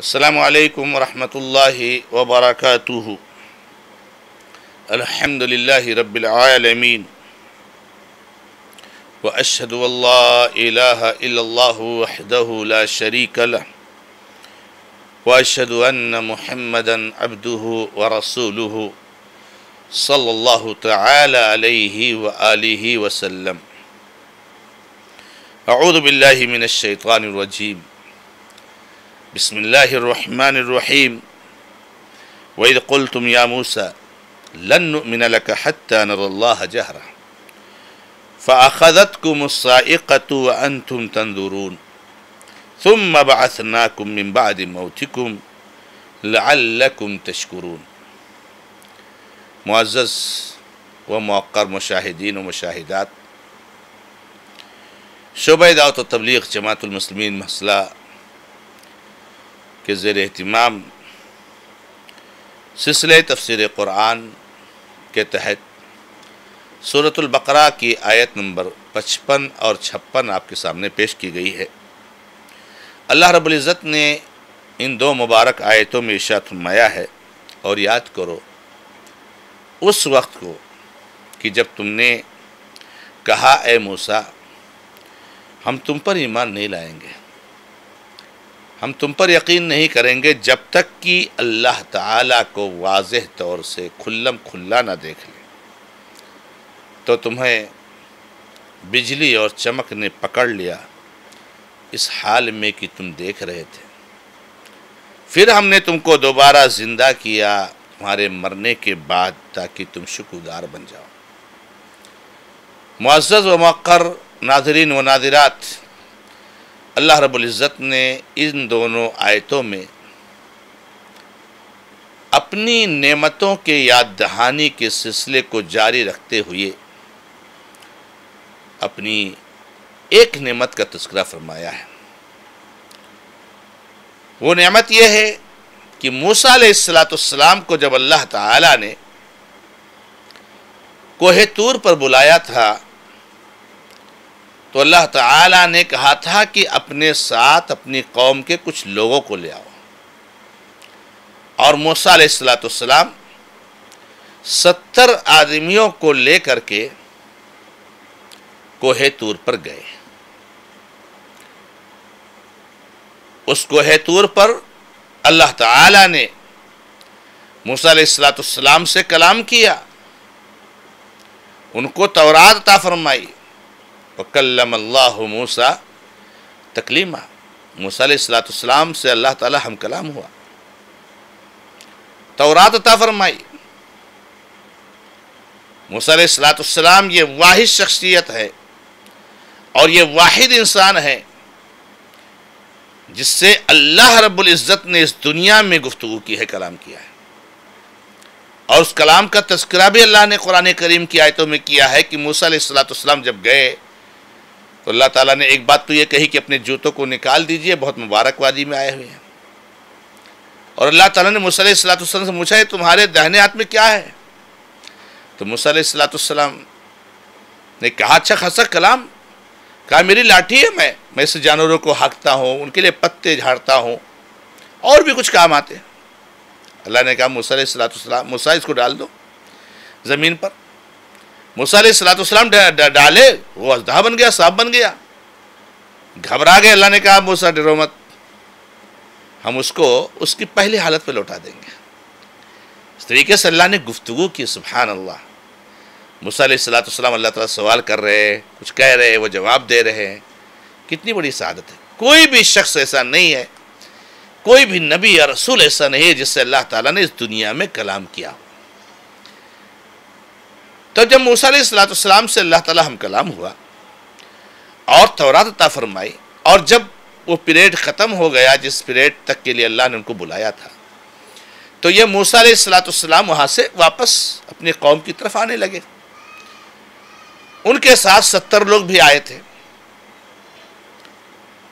السلام علیکم ورحمۃ اللہ وبرکاتہ۔ الحمد للہ رب العالمین واشہد ان لا الہ الا اللہ وحدہ لا شریک لہ واشہد ان محمدا عبدہ ورسولہ صلی اللہ تعالی علیہ وآلہ وسلم۔ اعوذ باللہ من الشیطان الرجیم، بسم اللہ الرحمن الرحیم۔ وَإِذْ قُلْتُمْ يَا مُوسَى لَن نُؤْمِنَ لَكَ حَتَّى نَرَى اللَّهَ جَهْرَةً فَأَخَذَتْكُمُ الصَّاعِقَةُ وَأَنْتُمْ تَنْظُرُونَ ثُمَّ بَعَثْنَاكُمْ مِنْ بَعْدِ مَوْتِكُمْ لَعَلَّكُمْ تَشْكُرُونَ۔ معزز و موقر مشاہدین و مشاہدات، شعبہ دعوت و تبلیغ جماعت المسلمین مسئلہ کے زیر اہتمام سلسلہ تفسیر قرآن کے تحت سورۃ البقرہ کی آیت نمبر 55 اور 56 آپ کے سامنے پیش کی گئی ہے۔ اللہ رب العزت نے ان دو مبارک آیتوں میں ارشاد فرمایا ہے، اور یاد کرو اس وقت کو کہ جب تم نے کہا اے موسیٰ ہم تم پر ایمان نہیں لائیں گے، ہم تم پر یقین نہیں کریں گے جب تک کہ اللہ تعالیٰ کو واضح طور سے کھلم کھلا نہ دیکھ لیں۔ تو تمہیں بجلی اور چمک نے پکڑ لیا اس حال میں کہ تم دیکھ رہے تھے، پھر ہم نے تم کو دوبارہ زندہ کیا تمہارے مرنے کے بعد تاکہ تم شکرگزار بن جاؤ۔ معزز و موقر ناظرین و ناظرات، اللہ رب العزت نے ان دونوں آیتوں میں اپنی نعمتوں کے یاد دہانی کے سلسلے کو جاری رکھتے ہوئے اپنی ایک نعمت کا تذکرہ فرمایا ہے۔ وہ نعمت یہ ہے کہ موسیٰ علیہ السلام کو جب اللہ تعالیٰ نے کوہ طور پر بلایا تھا تو اللہ تعالیٰ نے کہا تھا کہ اپنے ساتھ اپنی قوم کے کچھ لوگوں کو لے آؤ، اور موسیٰ علیہ السلام 70 آدمیوں کو لے کر کے کوہ طور پر گئے۔ اس کوہ طور پر اللہ تعالیٰ نے موسیٰ علیہ السلام سے کلام کیا، ان کو تورات عطا فرمائی۔ وَكَلَّمَ اللَّهُ مُوسَى تَكْلِيمًا، موسیٰ علیہ السلام سے اللہ تعالیٰ ہم کلام ہوا، تورات عطا فرمائی۔ موسیٰ علیہ السلام یہ واحد شخصیت ہے اور یہ واحد انسان ہے جس سے اللہ رب العزت نے اس دنیا میں گفتگو کی ہے، کلام کیا ہے، اور اس کلام کا تذکرہ بھی اللہ نے قرآن کریم کی آیتوں میں کیا ہے کہ موسیٰ علیہ السلام جب گئے تو اللہ تعالیٰ نے ایک بات تو یہ کہی کہ اپنے جوتوں کو نکال دیجئے، بہت مبارک وادی میں آئے ہوئے ہیں، اور اللہ تعالیٰ نے موسیٰ علیہ السلام سے پوچھا ہے تمہارے داہنے ہاتھ میں کیا ہے؟ تو موسیٰ علیہ السلام نے کہا اچھا خاصا کلام، کہا میری لاٹھی ہے، میں اس جانوروں کو ہانکتا ہوں، ان کے لیے پتے جھاڑتا ہوں، اور بھی کچھ کام آتے ہیں۔ اللہ نے کہا موسیٰ علیہ السلام موسیٰ اس کو ڈال دو زمین پر۔ موسیٰ علیہ السلام ڈالے، وہ اژدہا بن گیا، سانپ بن گیا، گھبرا گئے۔ اللہ نے کہا موسیٰ ڈرو مت، ہم اس کو اس کی پہلی حالت پہ لوٹا دیں گے۔ اس طریقے سے اللہ نے گفتگو کی، سبحان اللہ۔ موسیٰ علیہ السلام اللہ تعالیٰ سوال کر رہے، کچھ کہہ رہے، وہ جواب دے رہے ہیں۔ کتنی بڑی سعادت ہے۔ کوئی بھی شخص ایسا نہیں ہے، کوئی بھی نبی یا رسول ایسا نہیں ہے جس سے اللہ تعالیٰ نے اس دنیا میں کلام کیا ہو۔ تو جب موسیٰ علیہ السلام سے اللہ تعالیٰ ہم کلام ہوا اور تورات عطا فرمائی، اور جب وہ پیریڈ ختم ہو گیا جس پیریڈ تک کے لیے اللہ نے ان کو بلایا تھا، تو یہ موسیٰ علیہ السلام وہاں سے واپس اپنی قوم کی طرف آنے لگے۔ ان کے ساتھ 70 لوگ بھی آئے تھے،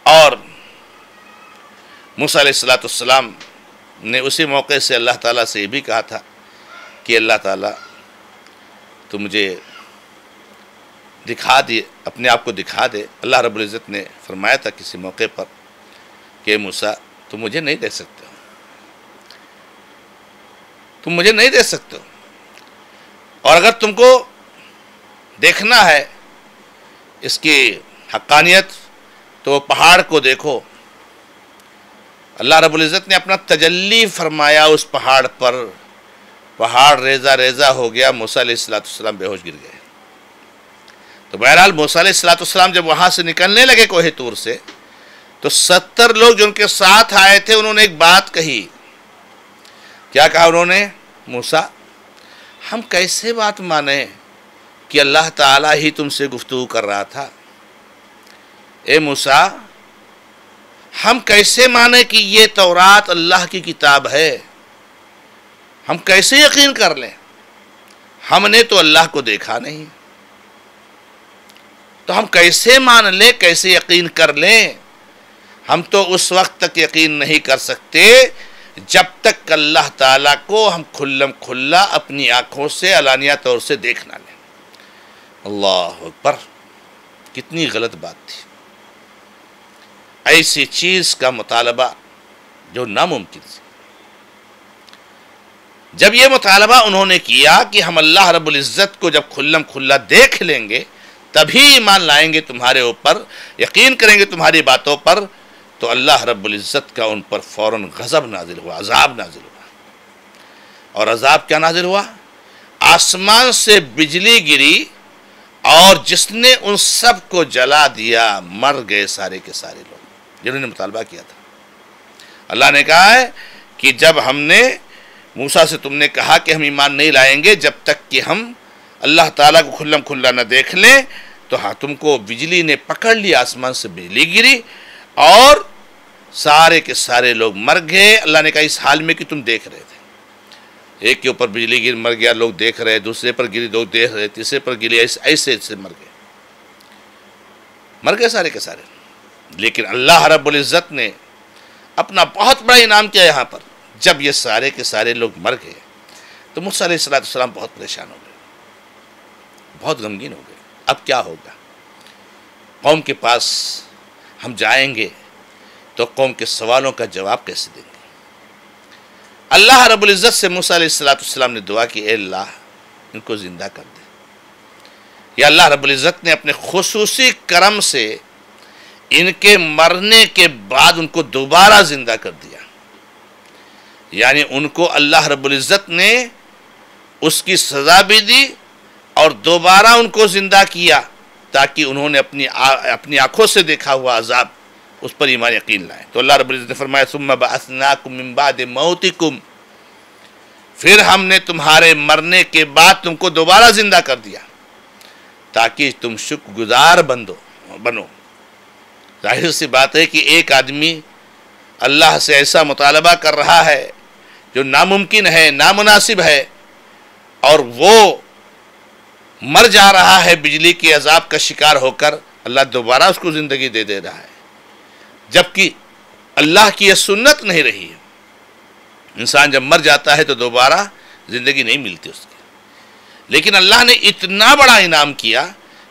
اور موسیٰ علیہ السلام نے اسی موقع سے اللہ تعالیٰ سے یہ بھی کہا تھا کہ اللہ تعالیٰ تو مجھے دکھا دے، اپنے آپ کو دکھا دے۔ اللہ رب العزت نے فرمایا تھا کسی موقع پر کہ موسیٰ تو تم مجھے نہیں دیکھ سکتے ہو، تم مجھے نہیں دیکھ سکتے ہو، اور اگر تم کو دیکھنا ہے اس کی حقانیت تو پہاڑ کو دیکھو۔ اللہ رب العزت نے اپنا تجلی فرمایا اس پہاڑ پر، پہاڑ ریزہ ریزہ ہو گیا، موسیٰ علیہ السلام بے ہوش گر گئے۔ تو بہرحال موسیٰ علیہ السلام جب وہاں سے نکلنے لگے کوہ طور سے، تو 70 لوگ جو ان کے ساتھ آئے تھے انہوں نے ایک بات کہی۔ کیا کہا انہوں نے؟ موسیٰ ہم کیسے بات مانیں کہ اللہ تعالیٰ ہی تم سے گفتگو کر رہا تھا؟ اے موسیٰ ہم کیسے مانیں کہ یہ تورات اللہ کی کتاب ہے؟ ہم کیسے یقین کر لیں؟ ہم نے تو اللہ کو دیکھا نہیں، تو ہم کیسے مان لیں، کیسے یقین کر لیں؟ ہم تو اس وقت تک یقین نہیں کر سکتے جب تک اللہ تعالیٰ کو ہم کھلم کھلا اپنی آنکھوں سے علانیہ طور سے دیکھ نہ لیں۔ اللہ اکبر، کتنی غلط بات تھی، ایسی چیز کا مطالبہ جو ناممکن تھی۔ جب یہ مطالبہ انہوں نے کیا کہ ہم اللہ رب العزت کو جب کھلم کھلا دیکھ لیں گے تبھی ایمان لائیں گے تمہارے اوپر، یقین کریں گے تمہاری باتوں پر، تو اللہ رب العزت کا ان پر فوراً غضب نازل ہوا، عذاب نازل ہوا۔ اور عذاب کیا نازل ہوا؟ آسمان سے بجلی گری اور جس نے ان سب کو جلا دیا، مر گئے سارے کے سارے لوگ جنہوں نے مطالبہ کیا تھا۔ اللہ نے کہا ہے کہ جب ہم نے موسیٰ سے تم نے کہا کہ ہم ایمان نہیں لائیں گے جب تک کہ ہم اللہ تعالیٰ کو کھلم کھلا نہ دیکھ لیں، تو ہاں تم کو بجلی نے پکڑ لیا، آسمان سے بجلی گری اور سارے کے سارے لوگ مر گئے۔ اللہ نے کہا اس حال میں کہ تم دیکھ رہے تھے، ایک کے اوپر بجلی گر مر گیا، لوگ دیکھ رہے، دوسرے پر گری لوگ دیکھ رہے، تیسرے پر گری، ایسے مر گئے سارے کے سارے۔ لیکن اللہ رب العزت نے اپنا بہت بڑا انعام کیا یہاں پر۔ جب یہ سارے کے سارے لوگ مر گئے تو موسیٰ علیہ السلام بہت پریشان ہو گئے، بہت غمگین ہو گئے۔ اب کیا ہوگا؟ قوم کے پاس ہم جائیں گے تو قوم کے سوالوں کا جواب کیسے دیں گے؟ اللہ رب العزت سے موسیٰ علیہ السلام نے دعا کی، اے اللہ ان کو زندہ کر دے۔ یا اللہ رب العزت نے اپنے خصوصی کرم سے ان کے مرنے کے بعد ان کو دوبارہ زندہ کر دیا، یعنی ان کو اللہ رب العزت نے اس کی سزا بھی دی اور دوبارہ ان کو زندہ کیا تاکہ انہوں نے اپنی آنکھوں سے دیکھا ہوا عذاب اس پر ایمان یقین لائیں۔ تو اللہ رب العزت نے فرمایا ثم بعثناکم من بعد موتکم، پھر ہم نے تمہارے مرنے کے بعد تم کو دوبارہ زندہ کر دیا تاکہ تم شکر گزار بنو۔ ظاہر سی بات ہے کہ ایک آدمی اللہ سے ایسا مطالبہ کر رہا ہے جو ناممکن ہے، نامناسب ہے، اور وہ مر جا رہا ہے بجلی کے عذاب کا شکار ہو کر، اللہ دوبارہ اس کو زندگی دے رہا ہے، جبکہ اللہ کی یہ سنت نہیں رہی ہے۔ انسان جب مر جاتا ہے تو دوبارہ زندگی نہیں ملتی اس کی، لیکن اللہ نے اتنا بڑا انعام کیا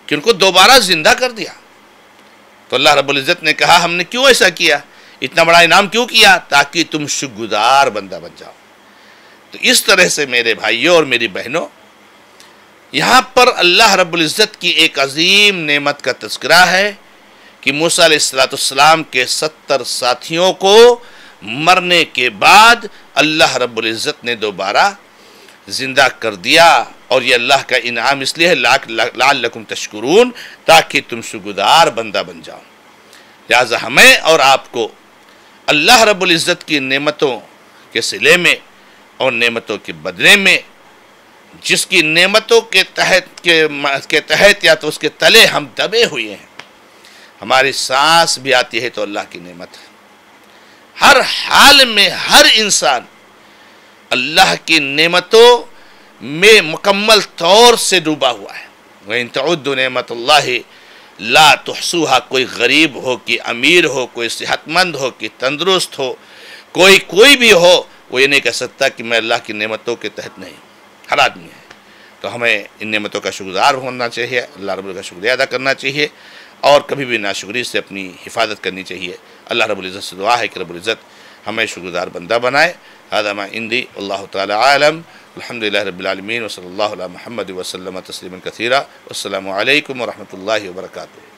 کہ ان کو دوبارہ زندہ کر دیا۔ تو اللہ رب العزت نے کہا ہم نے کیوں ایسا کیا، اتنا بڑا انعام کیوں کیا؟ تاکہ تم شکر گزار بندہ بن جاؤ۔ تو اس طرح سے میرے بھائیوں اور میری بہنوں، یہاں پر اللہ رب العزت کی ایک عظیم نعمت کا تذکرہ ہے کہ موسیٰ علیہ السلام کے 70 ساتھیوں کو مرنے کے بعد اللہ رب العزت نے دوبارہ زندہ کر دیا، اور یہ اللہ کا انعام اس لیے ہے لعلکم تشکرون، تاکہ تم شکرگزار بندہ بن جاؤ۔ لہذا ہمیں اور آپ کو اللہ رب العزت کی نعمتوں کے صلے میں اور نعمتوں کے بدلے میں، جس کی نعمتوں کے تحت یا تو اس کے تلے ہم دبے ہوئے ہیں، ہماری سانس بھی آتی ہے تو اللہ کی نعمت ہے۔ ہر حال میں ہر انسان اللہ کی نعمتوں میں مکمل طور سے ڈوبا ہوا ہے۔ وَإِن تَعُدُّوا نِعْمَتَ اللَّهِ لَا تُحْصُوهَا، کوئی غریب ہو کہ امیر ہو، کوئی صحت مند ہو کہ تندرست ہو، کوئی بھی ہو، وہ یہ نہیں کہہ سکتا کہ میں اللہ کی نعمتوں کے تحت نہیں۔ ہر آدمی ہے، تو ہمیں ان نعمتوں کا شکرگزار ہونا چاہیے، اللہ رب العزت کا شکریہ ادا کرنا چاہیے، اور کبھی بھی ناشکری سے اپنی حفاظت کرنی چاہیے۔ اللہ رب العزت سے دعا ہے کہ رب العزت ہمیں شکرگزار بندہ بنائے۔ هذا ما عندي والله تعالی عالم، الحمد للہ رب العالمین، وصلی اللہ علی محمد وسلم تسلیما کثیرا، والسلام علیکم ورحمۃ اللہ وبرکاتہ۔